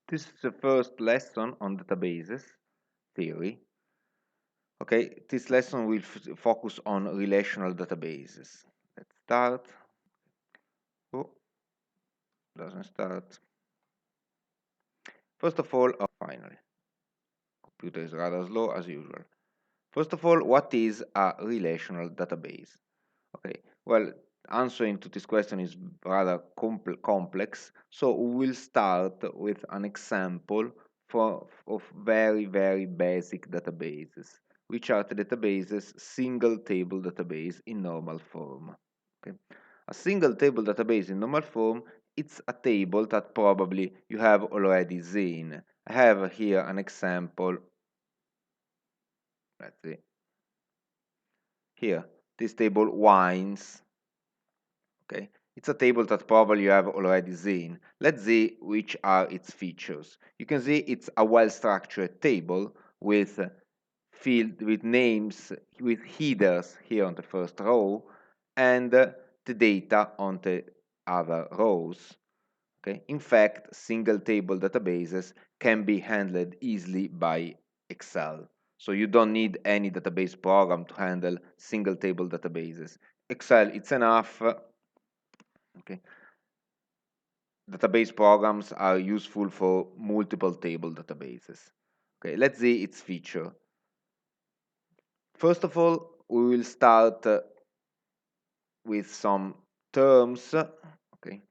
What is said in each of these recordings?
This is the first lesson on databases theory. Okay, this lesson will focus on relational databases. Let's start. Oh, doesn't start. First of all, finally, computer is rather slow as usual. First of all, what is a relational database? Okay, well, answering to this question is rather complex, so we will start with an example of very, very basic databases, which are the databases single table database in normal form. Okay. A single table database in normal form, it's a table that probably you have already seen. I have here an example. Let's see. Here, this table wines. Okay, it's a table that probably you have already seen. Let's see which are its features. You can see it's a well-structured table with field with names with headers here on the first row and the data on the other rows. Okay, in fact, single table databases can be handled easily by Excel. So you don't need any database program to handle single table databases. Excel, it's enough. Okay. Database programs are useful for multiple table databases. Okay, let's see its feature. First of all, we will start with some terms. Okay,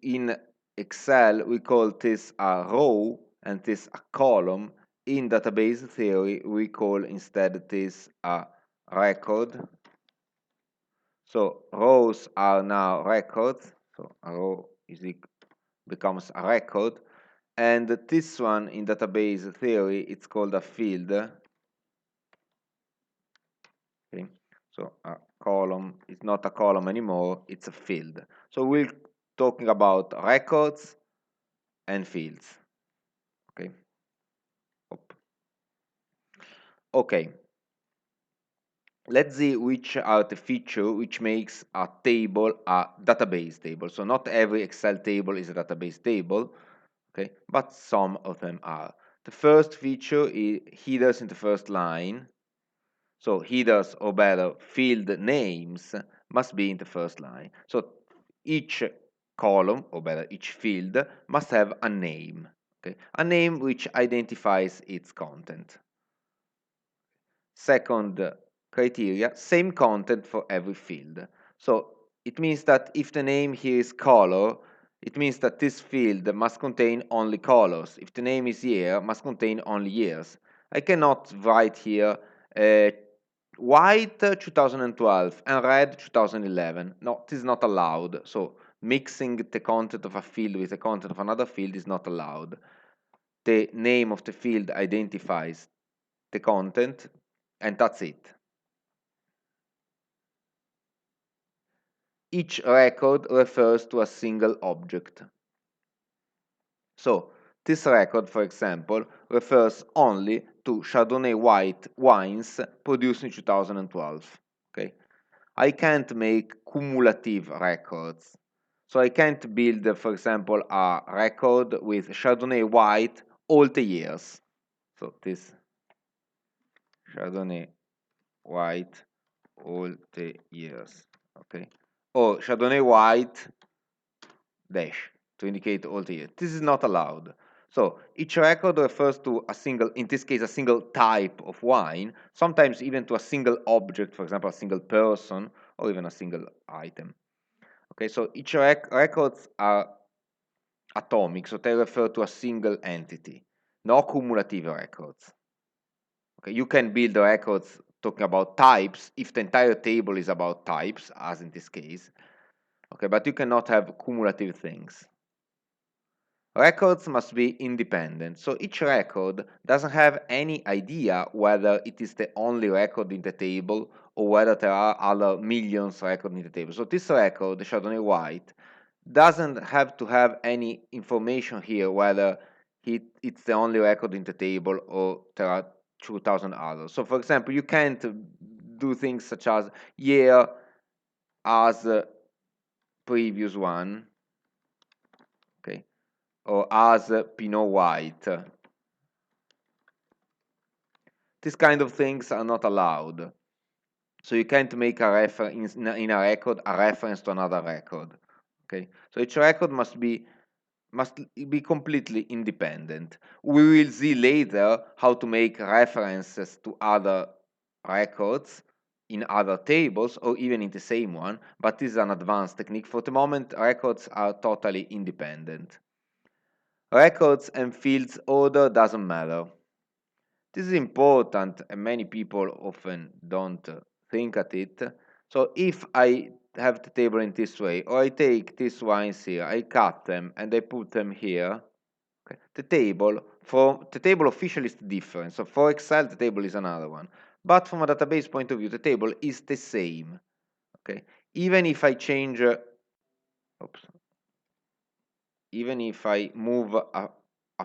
in Excel we call this a row and this a column. In database theory we call instead this a record. So rows are now records. So a row becomes a record, and this one in database theory it's called a field. Okay, so a column is not a column anymore, it's a field. So we're talking about records and fields. Okay. Okay, let's see which are the feature which makes a table a database table. So not every Excel table is a database table, okay, but some of them are. The first feature is headers in the first line. So headers, or better, field names must be in the first line. So each column, or better, each field must have a name. Okay, a name which identifies its content. Second criteria, same content for every field. So it means that if the name here is color, it means that this field must contain only colors. If the name is year, must contain only years. I cannot write here white 2012 and red 2011. No, this is not allowed. So mixing the content of a field with the content of another field is not allowed. The name of the field identifies the content, and that's it. Each record refers to a single object. So this record, for example, refers only to Chardonnay white wines produced in 2012. Okay, I can't make cumulative records. So I can't build, for example, a record with Chardonnay white all the years. So this Chardonnay white all the years. Okay, or Chardonnay white dash to indicate all the years. This is not allowed. So each record refers to a single, in this case, a single type of wine, sometimes even to a single object, for example, a single person, or even a single item. Okay, so each records are atomic, so they refer to a single entity, no cumulative records. Okay, you can build records talking about types if the entire table is about types, as in this case. Okay, but you cannot have cumulative things. Records must be independent, so each record doesn't have any idea whether it is the only record in the table or whether there are other millions records in the table. So this record, the Chardonnay White, doesn't have to have any information here whether it's the only record in the table or there are 2,000 others. So for example, you can't do things such as year as previous one, okay, or as Pinot White. These kind of things are not allowed. So you can't make a reference in a record a reference to another record. Okay, so each record must be completely independent. We will see later how to make references to other records in other tables or even in the same one, but this is an advanced technique. For the moment, records are totally independent. Records and fields order doesn't matter. This is important and many people often don't think at it. So if I have the table in this way, or I take these wines here, I cut them and I put them here, okay, the table officially is different. So for Excel, the table is another one. But from a database point of view, the table is the same. Okay, even if I change, oops, even if I move a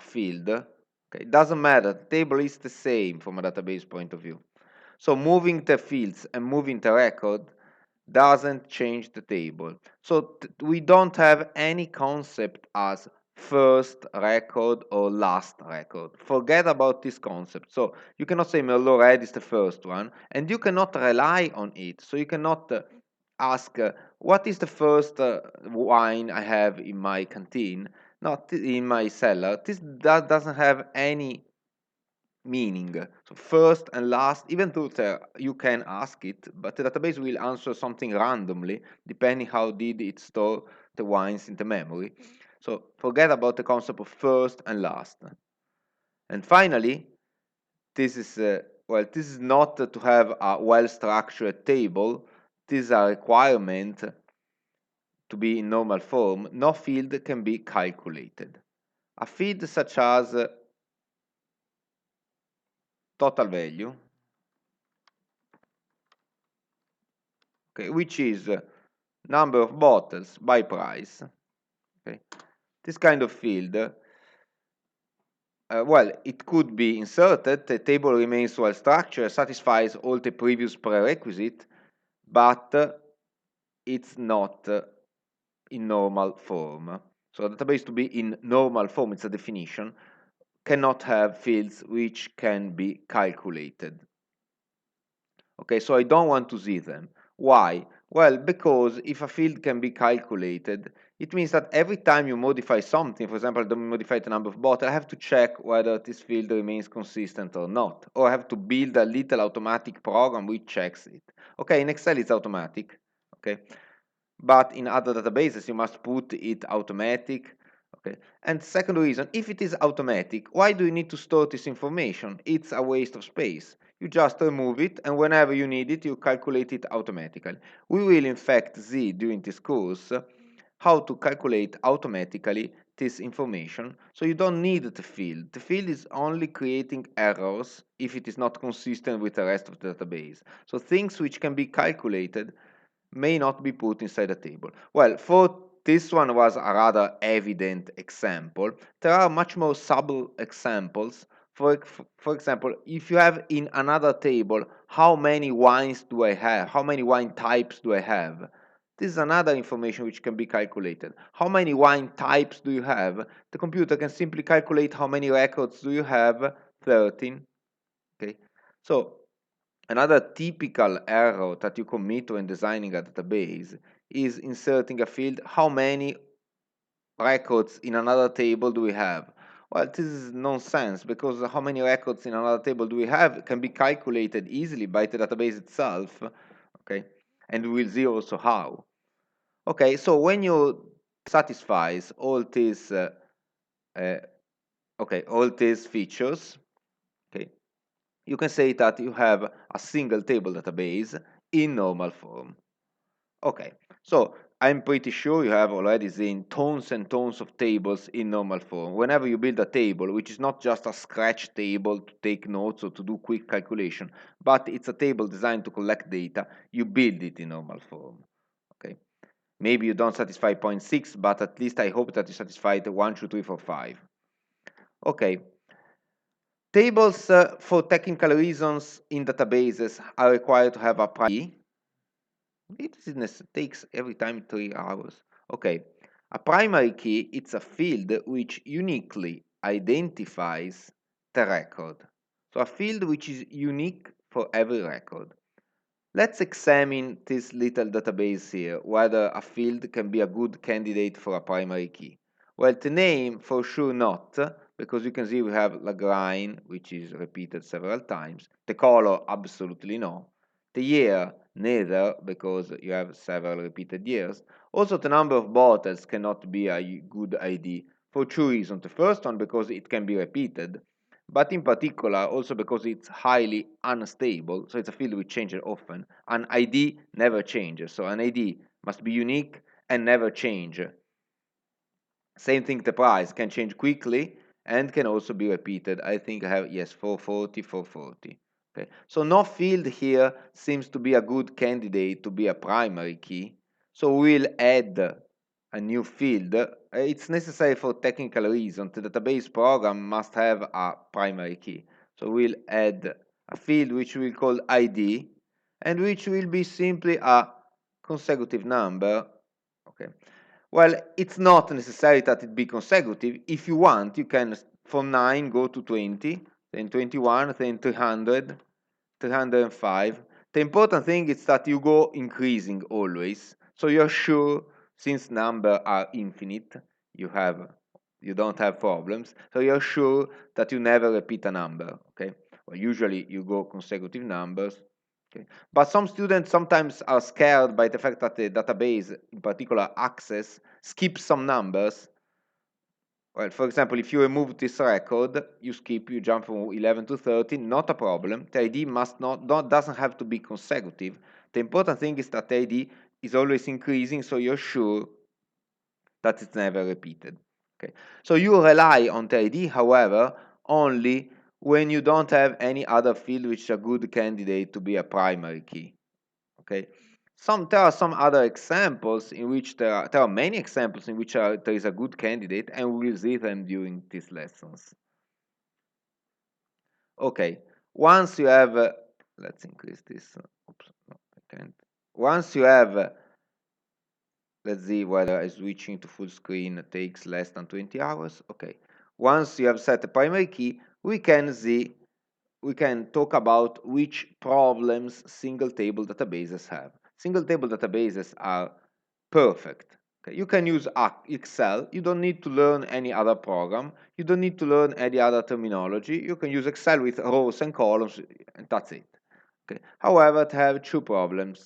field, okay, it doesn't matter. The table is the same from a database point of view. So moving the fields and moving the record doesn't change the table. So we don't have any concept as first record or last record. Forget about this concept. So you cannot say Merlot Red is the first one, and you cannot rely on it. So you cannot ask, what is the first wine I have in my canteen, not in my cellar. That doesn't have any meaning. So first and last, even though you can ask it, but the database will answer something randomly, depending how did it store the wines in the memory. So forget about the concept of first and last. And finally, this is, this is not to have a well-structured table. This is a requirement to be in normal form. No field can be calculated. A field such as total value, okay, which is number of bottles by price. Okay, this kind of field, it could be inserted. The table remains well structured, satisfies all the previous prerequisites, but it's not in normal form. So the database to be in normal form, it's a definition, cannot have fields which can be calculated. Okay, so I don't want to see them. Why? Well, because if a field can be calculated, it means that every time you modify something, for example, I modify the number of bottles, I have to check whether this field remains consistent or not. Or I have to build a little automatic program which checks it. Okay, in Excel it's automatic. Okay, but in other databases you must put it automatic. Okay, and second reason, if it is automatic, why do you need to store this information? It's a waste of space. You just remove it, and whenever you need it, you calculate it automatically. We will in fact see during this course how to calculate automatically this information, so you don't need the field. The field is only creating errors if it is not consistent with the rest of the database. So things which can be calculated may not be put inside a table. Well, for this one was a rather evident example. There are much more subtle examples. For example, if you have in another table, how many wines do I have? How many wine types do I have? This is another information which can be calculated. How many wine types do you have? The computer can simply calculate how many records do you have? 13. Okay. So another typical error that you commit when designing a database is inserting a field, how many records in another table do we have? Well, this is nonsense, because how many records in another table do we have can be calculated easily by the database itself, okay? And we will see also how. Okay, so when you satisfies all these, all these features, okay, you can say that you have a single table database in normal form. Okay, so I'm pretty sure you have already seen tons and tons of tables in normal form. Whenever you build a table, which is not just a scratch table to take notes or to do quick calculation, but it's a table designed to collect data, you build it in normal form. Okay, maybe you don't satisfy 0.6, but at least I hope that you satisfied 1, 2, 3, 4, 5. Okay, tables for technical reasons in databases are required to have a primary. It takes every time 3 hours. Okay, A primary key is a field which uniquely identifies the record. So a field which is unique for every record. Let's examine this little database here, whether a field can be a good candidate for a primary key. Well, the name for sure not, because you can see we have Lagrange, which is repeated several times. The color, absolutely no. The year, neither, because you have several repeated years. Also, the number of bottles cannot be a good ID for two reasons. The first one, because it can be repeated, but in particular also because it's highly unstable, so it's a field which changes often. An ID never changes, so an ID must be unique and never change. Same thing, the price can change quickly and can also be repeated. I think I have, yes, 440, 440. Okay, so no field here seems to be a good candidate to be a primary key, so we'll add a new field. It's necessary for technical reasons. The database program must have a primary key. So we'll add a field which we'll call ID, and which will be simply a consecutive number. Okay. Well, it's not necessary that it be consecutive. If you want, you can from 9 go to 20, then 21, then 300, 305. The important thing is that you go increasing always. So you're sure, since numbers are infinite, you don't have problems. So you're sure that you never repeat a number. Okay. Well, usually you go consecutive numbers. Okay. But some students sometimes are scared by the fact that the database, in particular access, skips some numbers. Well, for example, if you remove this record, you jump from 11 to 13, not a problem. The ID doesn't have to be consecutive. The important thing is that the ID is always increasing, so you're sure that it's never repeated. Okay. So you rely on the ID, however, only when you don't have any other field which is a good candidate to be a primary key. Okay. There are some other examples in which there are many examples in which there is a good candidate, and we will see them during these lessons. Okay, once you have, let's increase this. Oops, no, I can't. Once you have, let's see whether switching to full screen takes less than 20 hours. Okay, once you have set a primary key, we can talk about which problems single table databases have. Single table databases are perfect. Okay, you can use Excel. You don't need to learn any other program. You don't need to learn any other terminology. You can use Excel with rows and columns, and that's it. Okay. However, it have two problems.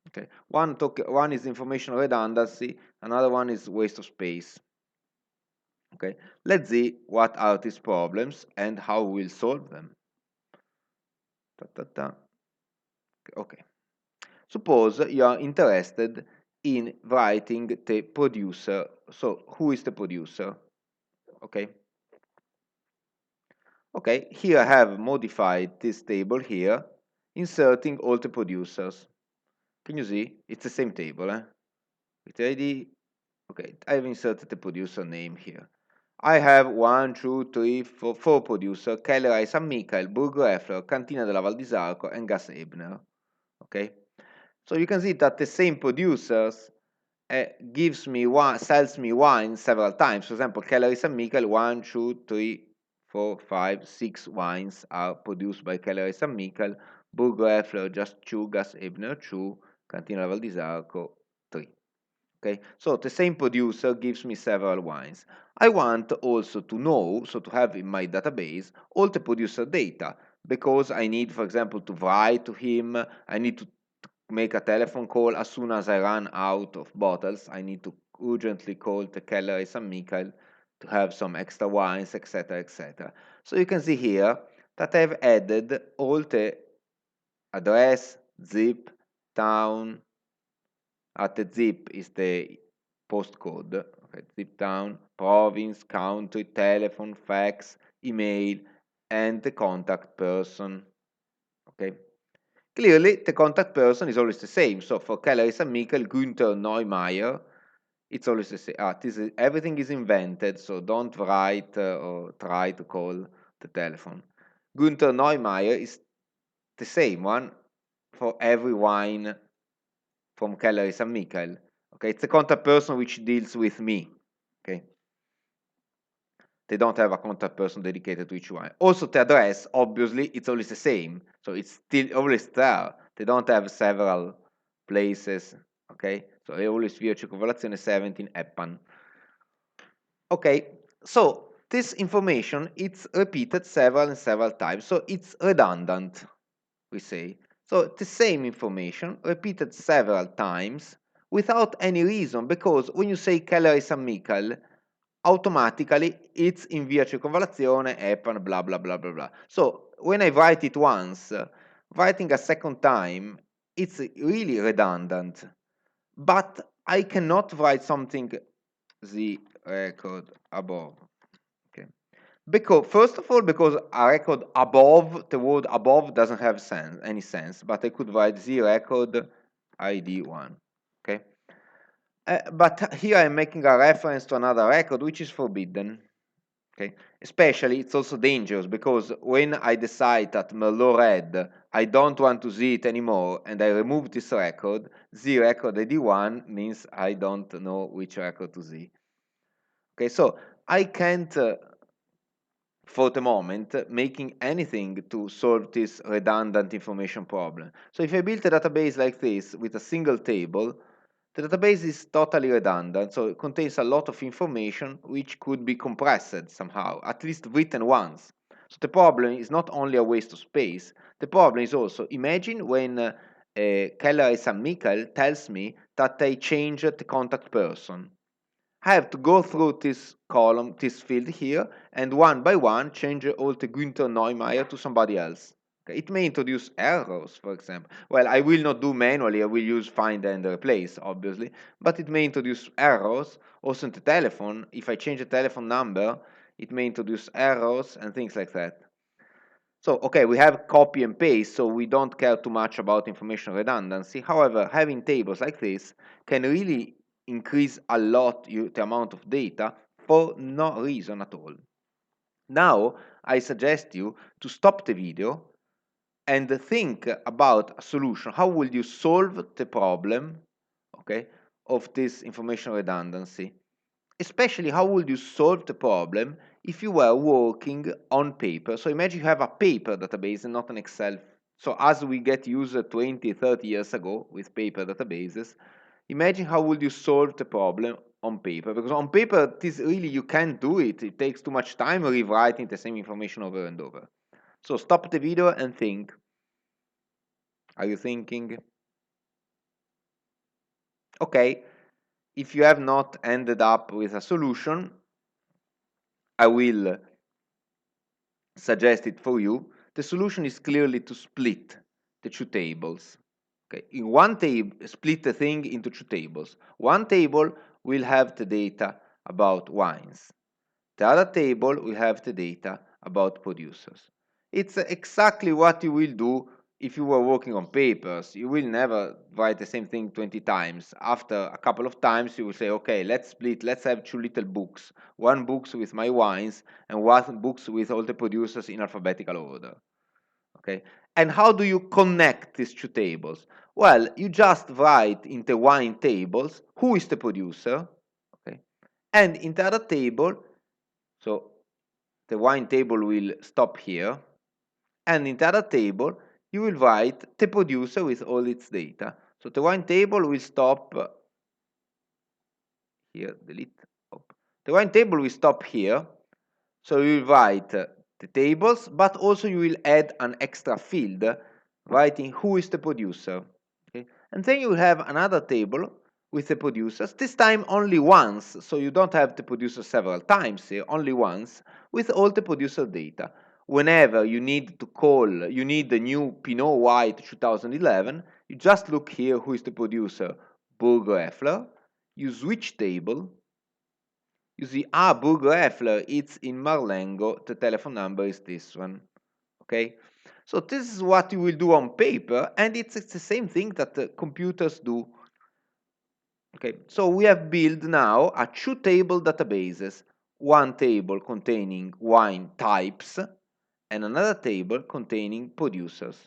Okay. One is information redundancy. Another one is waste of space. Okay. Let's see what are these problems and how we'll solve them. Okay. Suppose you are interested in writing the producer. So who is the producer? Okay. Okay, here I have modified this table here, inserting all the producers. Can you see? It's the same table, with the ID. Okay, I've inserted the producer name here. I have 1, 2, 3, 4, 4 producer, Keller, San Michael, Burgo Effler, Cantina della Val di Sarco, and Gas Ebner. Okay, so you can see that the same producers sells me wine several times. For example, Keller San Michael, 1, 2, 3, 4, 5, 6 wines are produced by Keller San Michael. Burgo Effler, just 2, Gas Ebner 2, Cantina della Val di Sarco 3. Okay, so the same producer gives me several wines. I want also to know, so to have in my database, all the producer data, because I need, for example, to write to him, I need to make a telephone call as soon as I run out of bottles. I need to urgently call the Keller San Michael to have some extra wines, etc., etc. So you can see here that I've added all the address, zip, town, the zip is the postcode, okay, zip town, province, country, telephone, fax, email, and the contact person. Okay. Clearly, the contact person is always the same. So for Keller San Michael, Günther Neumeier, it's always the same. Everything is invented, so don't write or try to call the telephone. Günther Neumeier is the same one for every wine from Keller San Michael. Okay, it's a contact person which deals with me. Okay, they don't have a contact person dedicated to each one. Also, the address, obviously, it's always the same, so it's still always there. They don't have several places. Okay, so è always via circolazione 17 Eppan. Okay, so this information, it's repeated several and several times, so it's redundant, we say. So the same information repeated several times without any reason, because when you say Keller San Michael, automatically it's in via circonvallazione, Eppan, blah, blah, blah, blah, blah. So when I write it once, writing a second time, it's really redundant. But I cannot write something the record above. Okay. Because first of all, because a record above, the word above doesn't have any sense, but I could write the record ID1. Okay. But here I'm making a reference to another record which is forbidden. Okay. Especially it's also dangerous because when I decide that Merlot Red, I don't want to see it anymore and I remove this record, the record ID1 means I don't know which record to see. Okay, so I can't, for the moment, making anything to solve this redundant information problem. So if I build a database like this with a single table, the database is totally redundant, so it contains a lot of information which could be compressed somehow, at least written once. So the problem is not only a waste of space, the problem is also, imagine when Keller San Michael tells me that they changed the contact person. I have to go through this column, this field here, and one by one change all the Günther Neumeier to somebody else. Okay, it may introduce errors, for example. Well, I will not do manually, I will use find and replace, obviously, but it may introduce errors. Also in the telephone, if I change the telephone number, it may introduce errors and things like that. So, okay, we have copy and paste, so we don't care too much about information redundancy. However, having tables like this can really increase a lot the amount of data for no reason at all. Now, I suggest you to stop the video and think about a solution. How will you solve the problem, okay, of this information redundancy? Especially, how would you solve the problem if you were working on paper? So imagine you have a paper database and not an Excel. So as we get used 20, 30 years ago with paper databases, imagine how would you solve the problem on paper? Because on paper, this really, you can't do it. It takes too much time rewriting the same information over and over. So stop the video and think. Are you thinking? Okay, if you have not ended up with a solution, I will suggest it for you. The solution is clearly to split the two tables. Okay, in one table, split the thing into two tables. One table will have the data about wines. The other table will have the data about producers. It's exactly what you will do if you were working on papers. You will never write the same thing 20 times. After a couple of times, you will say, okay, let's split, let's have two little books. One book with my wines and one book with all the producers in alphabetical order. Okay, and how do you connect these two tables? Well, you just write in the wine tables who is the producer, okay, and in the other table, so the wine table will stop here, and in the other table, you will write the producer with all its data. So the wine table will stop here, delete. The wine table will stop here. So you will write the tables, but also you will add an extra field writing who is the producer. Okay? And then you will have another table with the producers, this time only once, so you don't have the producer several times here, only once, with all the producer data. Whenever you need to call, you need the new Pinot White 2011, you just look here who is the producer, Burger-Effler, you switch table, you see, Burger-Effler, it's in Marlengo, the telephone number is this one, okay? So this is what you will do on paper, and it's the same thing that the computers do. Okay, so we have built now a two-table databases, one table containing wine types, and another table containing producers.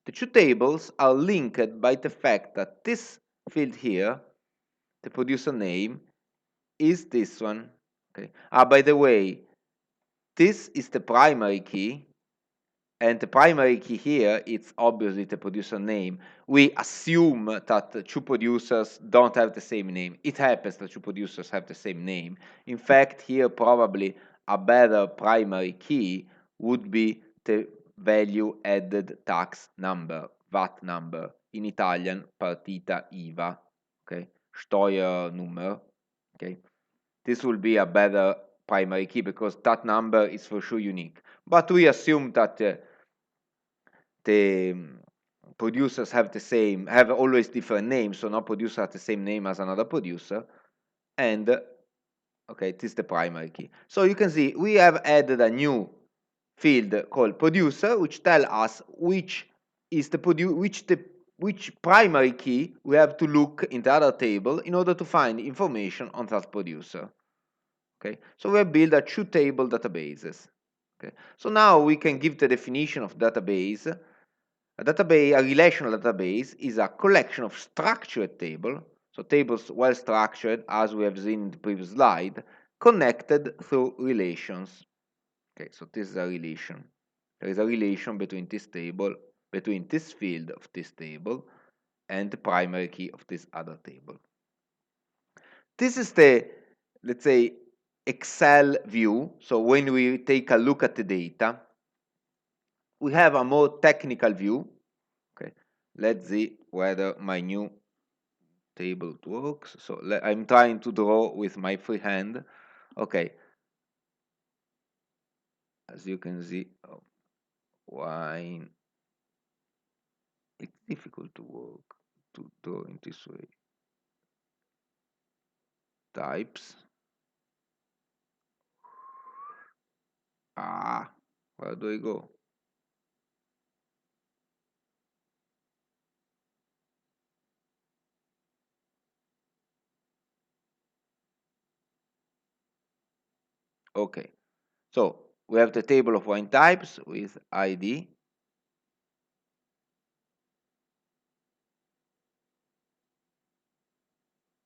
The two tables are linked by the fact that this field here, the producer name is this one. Okay. By the way, this is the primary key, and the primary key here is obviously the producer name. We assume that the two producers don't have the same name. It happens that two producers have the same name. In fact, here probably a better primary key would be the value added tax number, VAT number, in Italian partita IVA, okay, Steuernummer, okay. This will be a better primary key because that number is for sure unique. But we assume that the producers have always different names, so no producer has the same name as another producer, and okay, this is the primary key. So you can see we have added a new field called producer, which tell us which is the which primary key we have to look in the other table in order to find information on that producer. Okay, so we have built a two table databases. Okay, so now we can give the definition of database. A relational database is a collection of structured tables, so tables well structured, as we have seen in the previous slide, connected through relations. Okay, so this is a relation. There is a relation between this table, between this field of this table, and the primary key of this other table. This is the, let's say, Excel view. So when we take a look at the data, we have a more technical view. Okay, let's see whether my new table works. So I'm trying to draw with my free hand. Okay, as you can see, why it's difficult to work to draw in this way. Types. Where do I go? Okay, so we have the table of wine types with ID.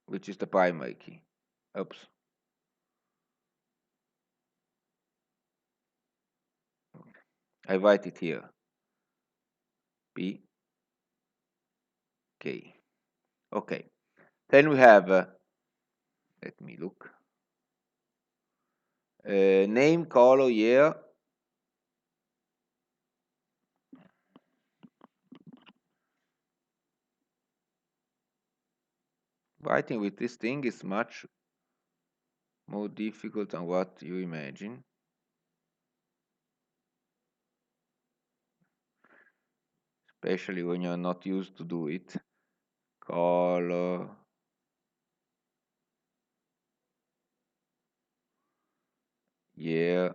Which is the primary key. Oops. I write it here. P, K. Okay. Then we have, let me look. Name, color, year. Writing with this thing is much more difficult than what you imagine. Especially when you're not used to do it. Color. Year.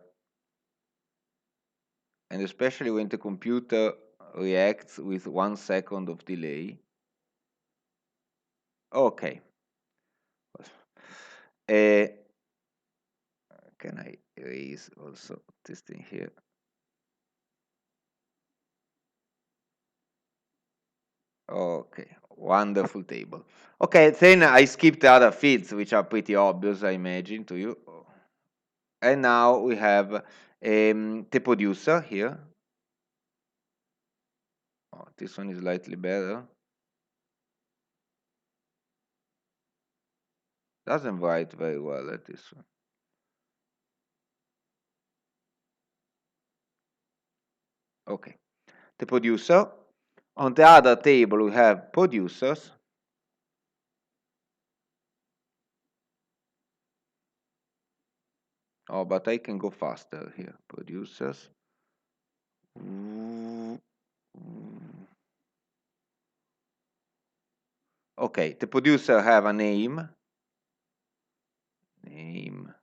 And especially when the computer reacts with 1 second of delay. Okay. Can I erase also this thing here? Okay, wonderful table. Okay, then I skipped the other fields, which are pretty obvious, I imagine, to you. And now we have the producer here. Oh, this one is slightly better. Doesn't write very well at this one. Okay, the producer. On the other table, we have producers. Oh, but I can go faster here. Producers. Okay, the producer have a name. Name.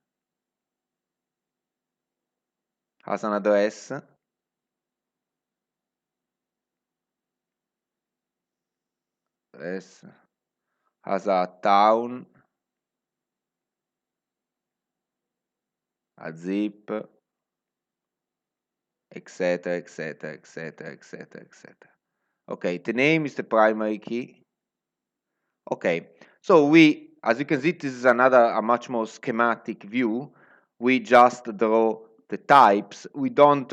Has an address. Address. Has a town. A zip, etc., etc., etc., etc., etc. Okay, the name is the primary key. Okay, so we as you can see, this is a much more schematic view. We just draw the types. We don't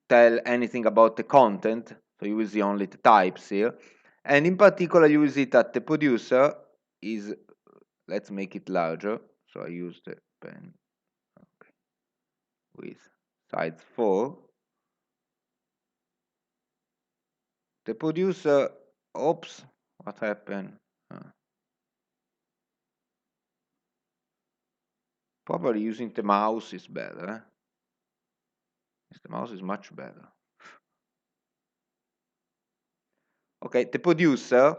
tell anything about the content, so you will see only the types here. And in particular, you will see that the producer is, let's make it larger. So I use the pen, okay, with size 4. The producer, oops, what happened? Probably using the mouse is better. The mouse is much better. Okay, the producer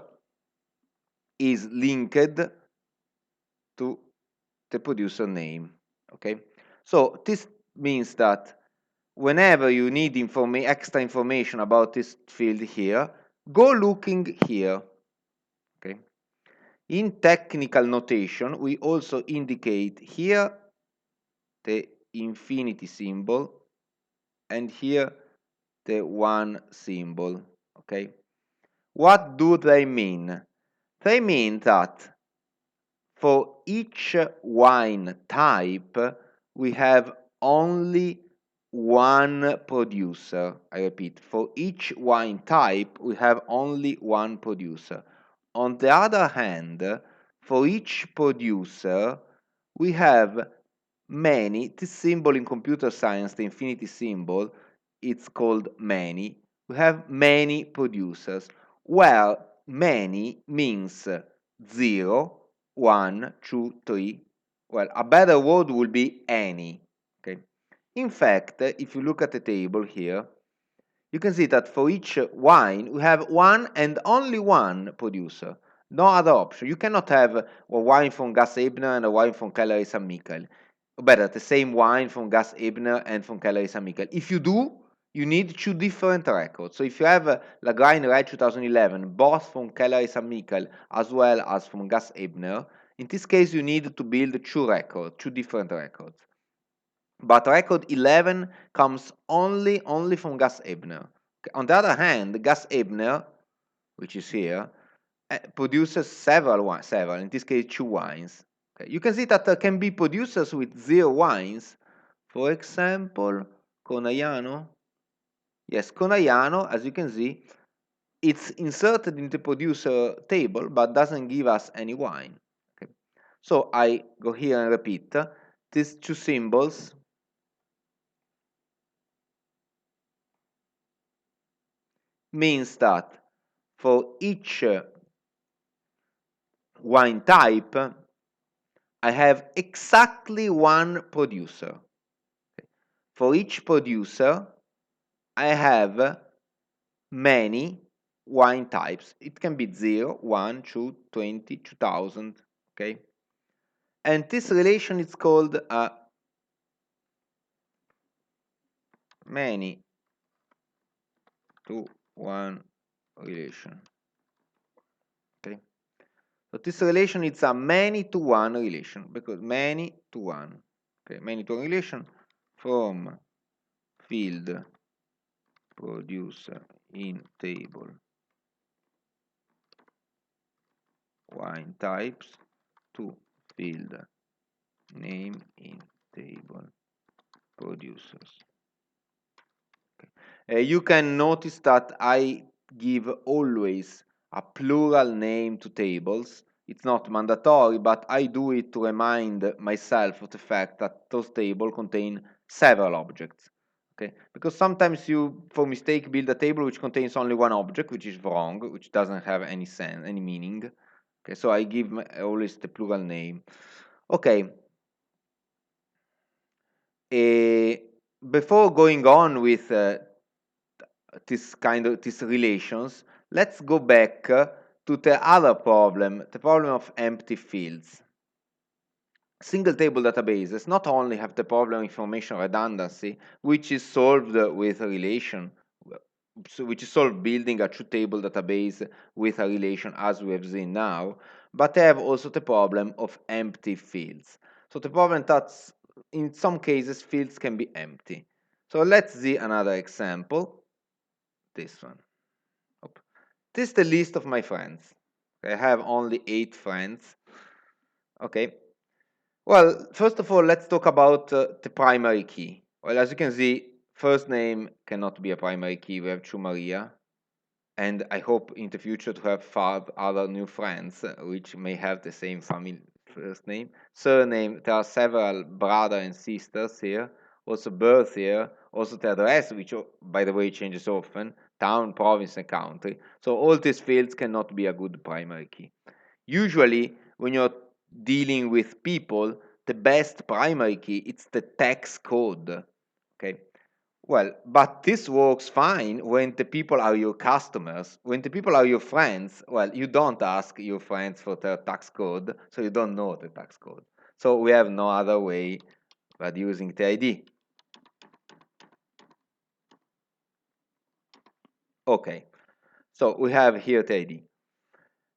is linked to the producer name. Okay, so this means that whenever you need extra information about this field here, go looking here. Okay, in technical notation, we also indicate here the infinity symbol and here the 1 symbol. Okay, what do they mean? They mean that for each wine type, we have only one producer. I repeat, for each wine type, we have only one producer. On the other hand, for each producer, we have many. This symbol in computer science, the infinity symbol, it's called many. We have many producers. Well, many means 0, 1, 2, 3. Well, a better word would be any. Okay. In fact, if you look at the table here, you can see that for each wine, we have one and only one producer. No other option. You cannot have a wine from Gas Ebner and a wine from Kellery San Michel. Or better, the same wine from Gas Ebner and from Kellery San Michel. If you do, you need two different records. So if you have Lagrange Red 2011, both from Kellery San Michel as well as from Gas Ebner, in this case you need to build two different records. But record 11 comes only from Gas Ebner. Okay. On the other hand, Gas Ebner, which is here, produces several, in this case 2 wines. Okay. You can see that there can be producers with 0 wines. For example, Conegliano. Yes, Conegliano, as you can see, it's inserted in the producer table, but doesn't give us any wine. Okay. So I go here and repeat. These 2 symbols means that for each wine type, I have exactly one producer. For each producer, I have many wine types. It can be 0, 1, 2, 20, 2000, okay? And this relation is called a many to one relation, okay? So this relation is a many to one relation, because many to one, okay? Many to one relation from field producer in table wine types to field name in table producers. Okay. You can notice that I give always a plural name to tables. It's not mandatory, but I do it to remind myself of the fact that those tables contain several objects. Okay, because sometimes you, for mistake, build a table which contains only one object, which is wrong, which doesn't have any sense, any meaning. Okay, so I give always the plural name. Okay. Before going on with these relations, let's go back to the other problem, the problem of empty fields. Single table databases not only have the problem of information redundancy, which is solved with a relation, which is solved building a true table database with a relation as we have seen now, but they have also the problem of empty fields. So the problem that in some cases fields can be empty. So let's see another example. This one. This is the list of my friends. I have only 8 friends. Okay. Well, first of all, let's talk about the primary key. Well, as you can see, first name cannot be a primary key. We have Chu Maria, and I hope in the future to have 5 other new friends which may have the same family first name. Surname, there are several brother and sisters here. Also birth year, also the address, which by the way changes often, town, province, and country. So all these fields cannot be a good primary key. Usually, when you're dealing with people, the best primary key it's the text code. Okay. Well, but this works fine when the people are your customers. When the people are your friends, well, you don't ask your friends for their tax code, so you don't know the tax code. So we have no other way but using the ID. Okay, so we have here the ID.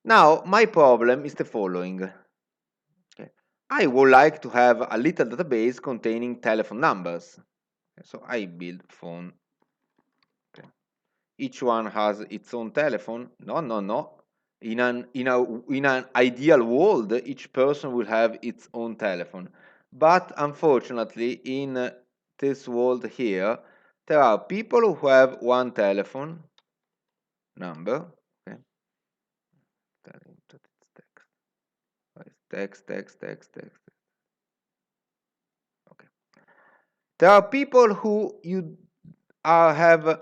Now, my problem is the following. Okay. I would like to have a little database containing telephone numbers. Okay, so I build phone. Okay. Each one has its own telephone. No, no, no. In an ideal world, each person will have its own telephone. But unfortunately, in this world here, there are people who have one telephone number. Okay. Text, text, text, text. Okay. There are people who you have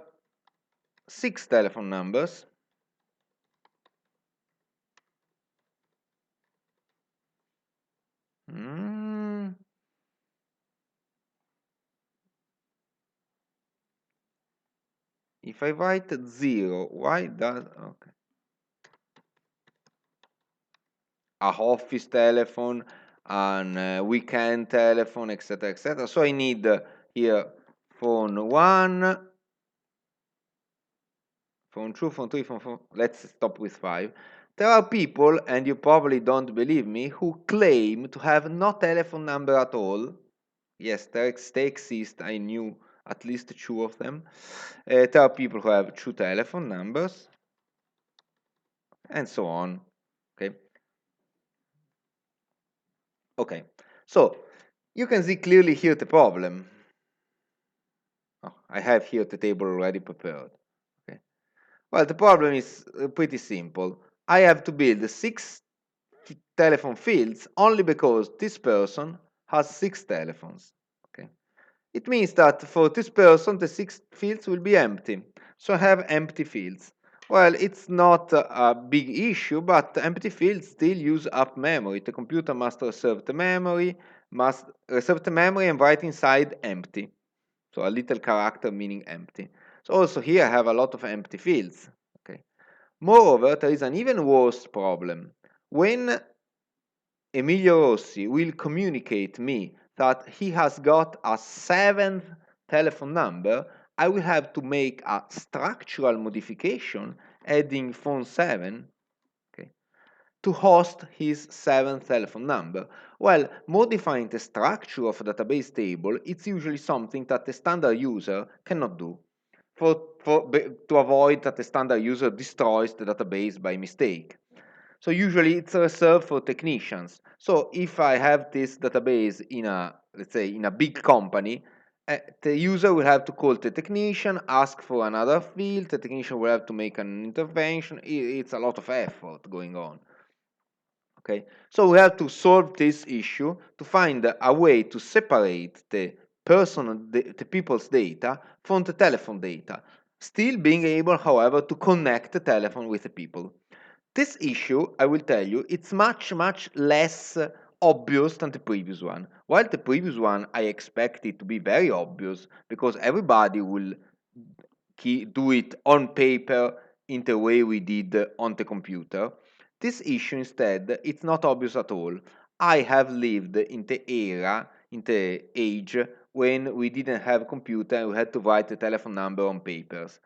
6 telephone numbers. Hmm. If I write 0, why does okay? A office telephone, an weekend telephone, etc., etc. So I need here phone 1, phone 2, phone 3, phone 4. Let's stop with 5. There are people, and you probably don't believe me, who claim to have no telephone number at all. Yes, they exist. I knew at least 2 of them. There are people who have 2 telephone numbers, and so on. Okay. Okay. So you can see clearly here the problem. Oh, I have here the table already prepared. Okay. Well, the problem is pretty simple. I have to build 6 telephone fields only because this person has 6 telephones. Okay. It means that for this person, the 6 fields will be empty. So I have empty fields. Well, it's not a big issue, but empty fields still use up memory. The computer must reserve the memory, and write inside empty. So a little character meaning empty. So also here I have a lot of empty fields. Okay. Moreover, there is an even worse problem. When Emilio Rossi will communicate me that he has got a 7th telephone number, I will have to make a structural modification adding phone 7, okay, to host his 7th telephone number. Well, modifying the structure of a database table, it's usually something that the standard user cannot do to avoid that the standard user destroys the database by mistake. So usually it's reserved for technicians. So if I have this database in a, let's say, in a big company, the user will have to call the technician, ask for another field, the technician will have to make an intervention. It's a lot of effort going on. Okay, so we have to solve this issue to find a way to separate the people's data from the telephone data, still being able, however, to connect the telephone with the people. This issue, I will tell you, it's much, much less obvious than the previous one. While the previous one, I expect it to be very obvious because everybody will do it on paper in the way we did on the computer. This issue instead, it's not obvious at all. I have lived in the era, in the age when we didn't have a computer and we had to write the telephone number on papers.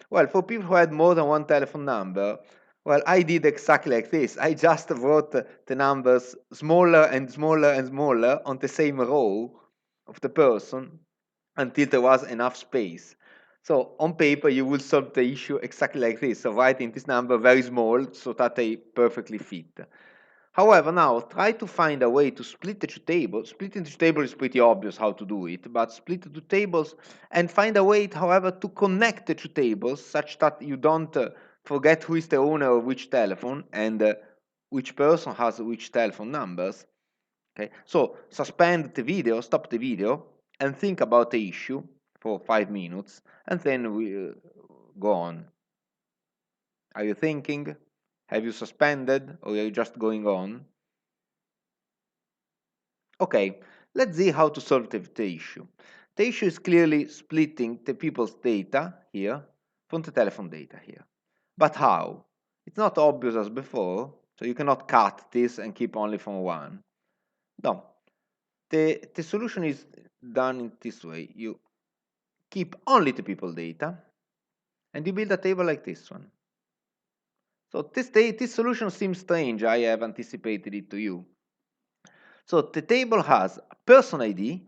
Well, for people who had more than one telephone number, well, I did exactly like this. I just wrote the numbers smaller and smaller and smaller on the same row of the person until there was enough space. So on paper, you will solve the issue exactly like this. So writing this number very small so that they perfectly fit. However, now try to find a way to split the two tables. Splitting the two tables is pretty obvious how to do it, but split the two tables and find a way, however, to connect the two tables such that you don't forget who is the owner of which telephone and which person has which telephone numbers. Okay, so suspend the video, stop the video, and think about the issue for 5 minutes, and then we go on. Are you thinking? Have you suspended, or are you just going on? Okay, let's see how to solve the issue. The issue is clearly splitting the people's data here from the telephone data here. But how? It's not obvious as before, so you cannot cut this and keep only from one. No, the solution is done in this way. You keep only the people data, and you build a table like this one. So this solution seems strange. I have anticipated it to you. So the table has a person ID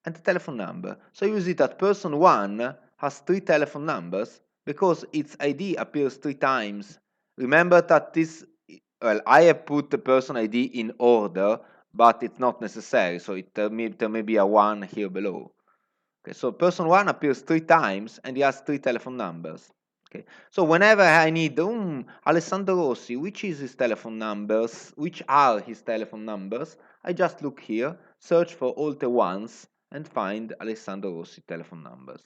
and the telephone number. So you see that person 1 has 3 telephone numbers because its ID appears 3 times. Remember that this, well, I have put the person ID in order, but it's not necessary. So there may be a 1 here below. Okay, so person 1 appears 3 times and he has 3 telephone numbers. Okay, so whenever I need Alessandro Rossi, which is his telephone numbers, which are his telephone numbers, I just look here, search for all the ones, and find Alessandro Rossi telephone numbers.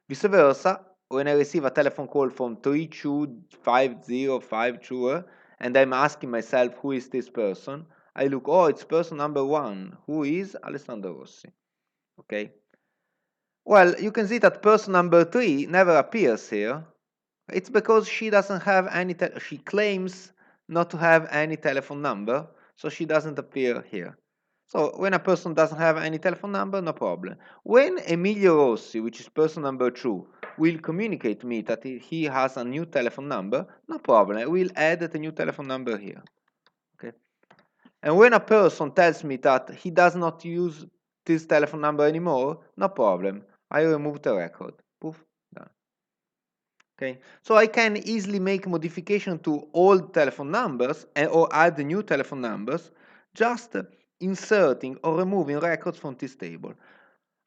Vice versa, when I receive a telephone call from 325052 and I'm asking myself who is this person, I look, oh, it's person number 1, who is Alessandro Rossi. Okay. Well, you can see that person number 3 never appears here. It's because she doesn't have any, she claims not to have any telephone number, so she doesn't appear here. So when a person doesn't have any telephone number, no problem. When Emilio Rossi, which is person number 2, will communicate to me that he has a new telephone number, no problem. I will add the new telephone number here. Okay. And when a person tells me that he does not use this telephone number anymore, no problem. I remove the record. Poof, done. Okay, so I can easily make modification to old telephone numbers or add new telephone numbers, just inserting or removing records from this table.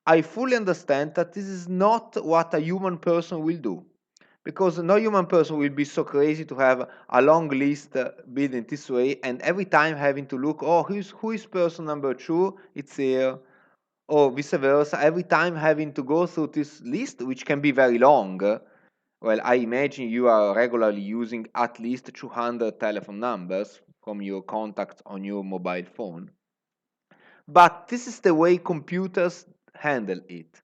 I fully understand that this is not what a human person will do, because no human person will be so crazy to have a long list built in this way and every time having to look, oh, who is person number 2, it's here, or vice versa, every time having to go through this list, which can be very long. Well, I imagine you are regularly using at least 200 telephone numbers from your contacts on your mobile phone. But this is the way computers handle it.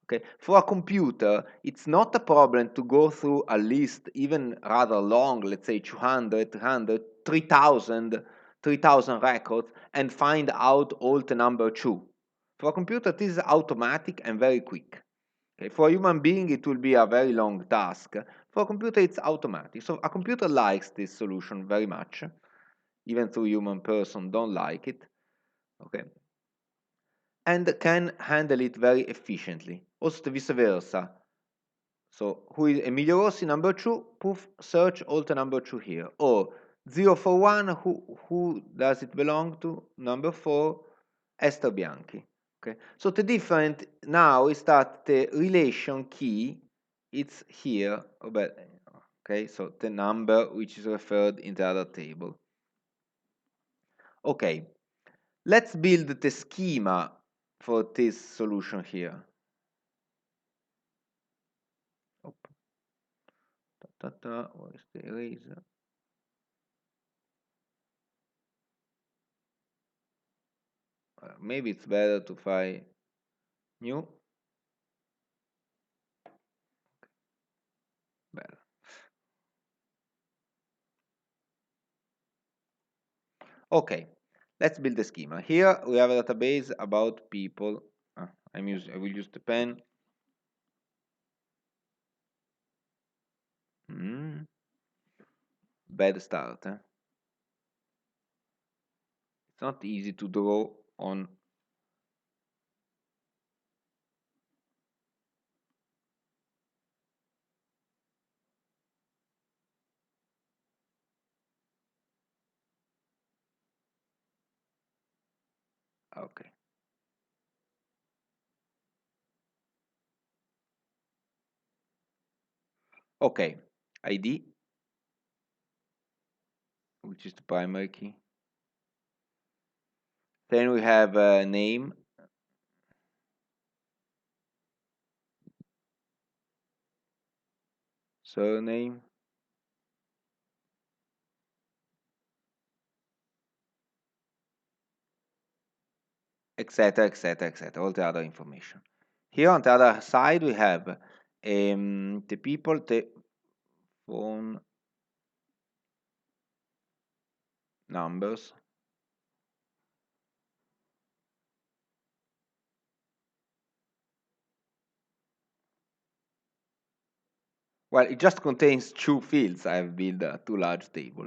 Okay, for a computer, it's not a problem to go through a list, even rather long, let's say 200, 300, 3,000 records, and find out all the number 2. For a computer, this is automatic and very quick. Okay, for a human being, it will be a very long task. For a computer, it's automatic. So a computer likes this solution very much, even though human person don't like it. Okay, and can handle it very efficiently. Also, the vice versa. So who is Emilio Rossi, number 2, poof, search all the number 2 here. Or 041, who does it belong to? Number 4, Esther Bianchi. Okay, so the difference now is that the relation key, it's here, okay, so the number which is referred in the other table. Okay, let's build the schema for this solution here. Where is the eraser? Maybe it's better to find new. Better. Okay, let's build the schema. Here we have a database about people. I will use the pen. Bad start. It's not easy to draw on. Okay, ID, which is the primary key. Then we have name, surname, etc., etc., etc., all the other information. Here on the other side, we have the people, the phone numbers, well, it just contains two fields. I have built a too large table.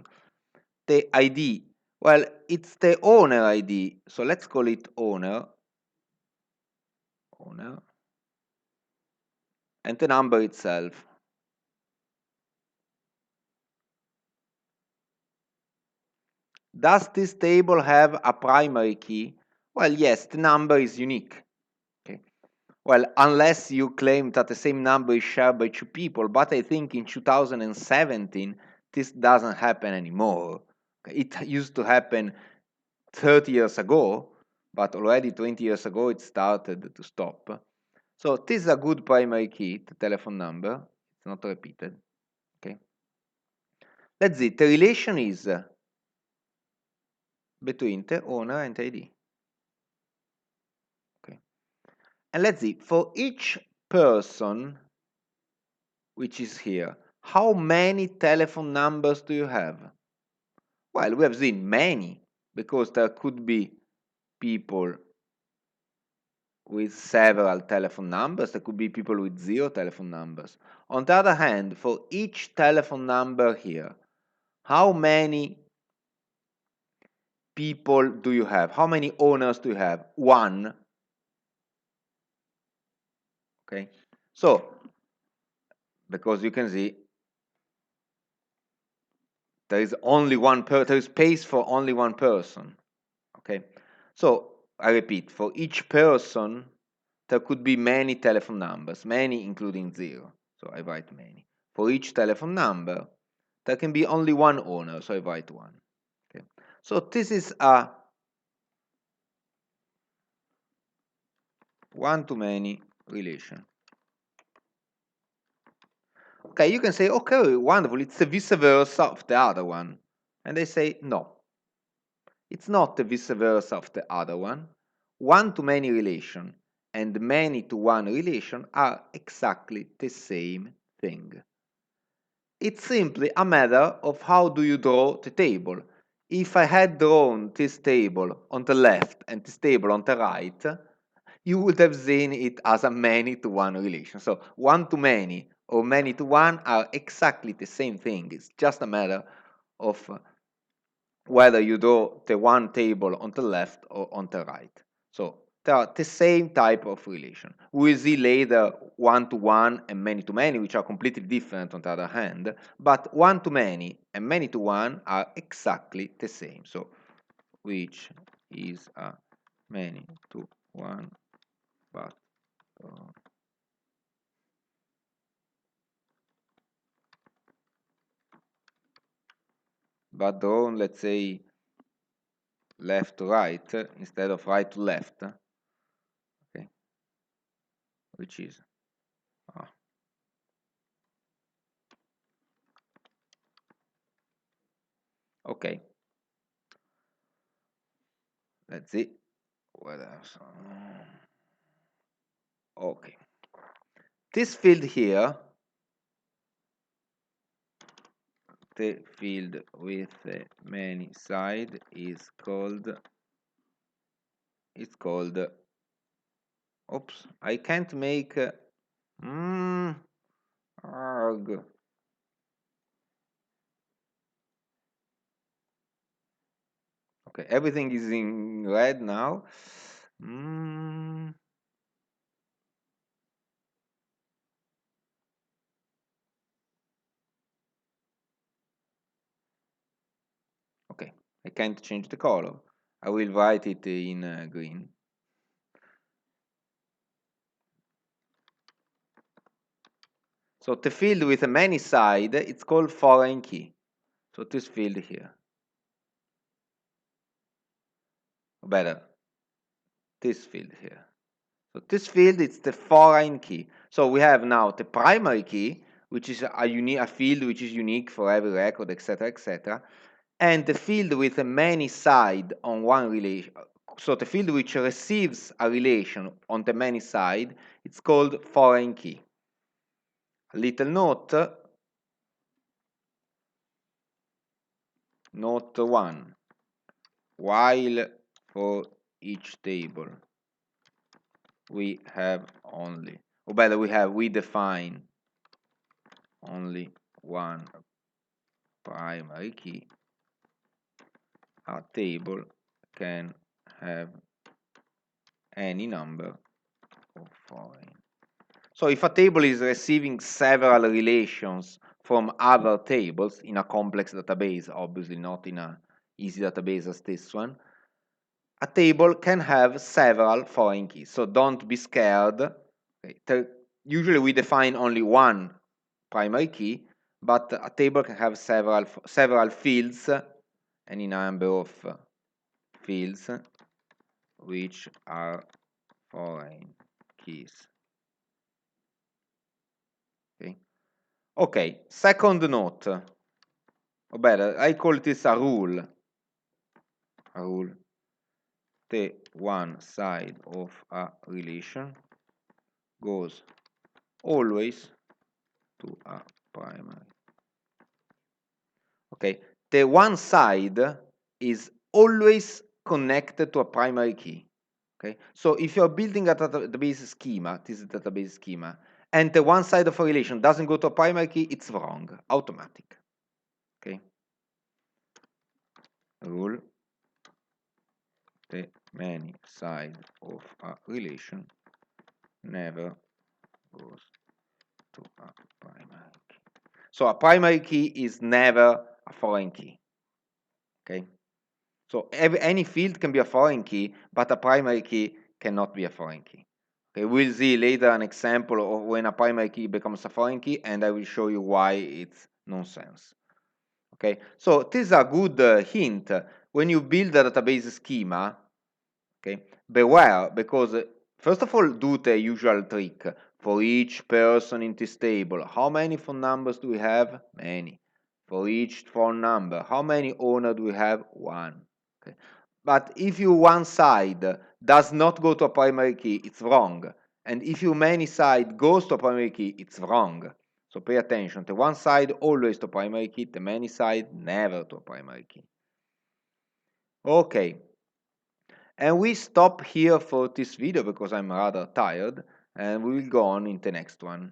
The ID, well, it's the owner ID, so let's call it owner, and the number itself. Does this table have a primary key? Well, yes, the number is unique. Okay. Well, unless you claim that the same number is shared by two people, but I think in 2017 this doesn't happen anymore. It used to happen 30 years ago, but already 20 years ago it started to stop. So this is a good primary key, the telephone number. It's not repeated. Okay. Let's see, the relation is between the owner and the ID. Okay. And let's see, for each person which is here, how many telephone numbers do you have? Well, we have seen many, because there could be people with several telephone numbers, there could be people with 0 telephone numbers. On the other hand, for each telephone number here, how many people do you have? How many owners do you have? 1. Okay, so because you can see there is only there is space for only one person. Okay, so I repeat, for each person there could be many telephone numbers, many including 0, so I write many. For each telephone number there can be only one owner, so I write 1. Okay, so this is a one-to-many relation. Okay, you can say, okay, wonderful, it's the vice versa of the other one. And they say, no, it's not the vice versa of the other one. One-to-many relation and many-to-one relation are exactly the same thing. It's simply a matter of how do you draw the table. If I had drawn this table on the left and this table on the right, you would have seen it as a many-to-one relation. So one-to-many or many-to-one are exactly the same thing. It's just a matter of whether you draw the one table on the left or on the right. So they are the same type of relation. We'll see later one-to-one and many-to-many, which are completely different on the other hand, but one-to-many and many-to-one are exactly the same. So which is a many-to-one, but drawn, let's say, left to right instead of right to left. Okay, which is okay. Let's see what else. Okay, this field here, the field with the many side, is called. It's called. Oops, I can't make. Arg. Okay, everything is in red now. Okay, I can't change the color. I will write it in green. So the field with a many side, it's called foreign key. So this field here. Or better, this field here. So this field is the foreign key. So we have now the primary key, which is a field which is unique for every record, etc., etc., and the field with a many side on one relation. So the field which receives a relation on the many side, it's called foreign key. A little note, note 1. While for each table we have only, or better, we define only one primary key, a table can have any number of foreign. So if a table is receiving several relations from other tables in a complex database, obviously not in an easy database as this one, a table can have several foreign keys. So don't be scared. Okay. Usually we define only one primary key, but a table can have several fields, any number of fields which are foreign keys. Okay. Okay, second note, or better, I call this a rule. A rule. The one side of a relation goes always to a primary. Okay, the one side is always connected to a primary key. Okay, so if you're building a database schema, this is the database schema, and the one side of a relation doesn't go to a primary key, it's wrong, automatic. Okay, rule, the many side of a relation never goes to a primary key. So a primary key is never a foreign key. Okay, so any field can be a foreign key, but a primary key cannot be a foreign key. Okay, we'll see later an example of when a primary key becomes a foreign key, and I will show you why it's nonsense. Okay, so this is a good hint. When you build a database schema, okay, beware, because first of all, do the usual trick. For each person in this table, how many phone numbers do we have? Many. For each phone number, how many owners do we have? One. Okay. But if your one side does not go to a primary key, it's wrong. And if your many side goes to a primary key, it's wrong. So pay attention. The one side always to primary key, the many side never to a primary key. Okay. And we stop here for this video because I'm rather tired, and we will go on in the next one.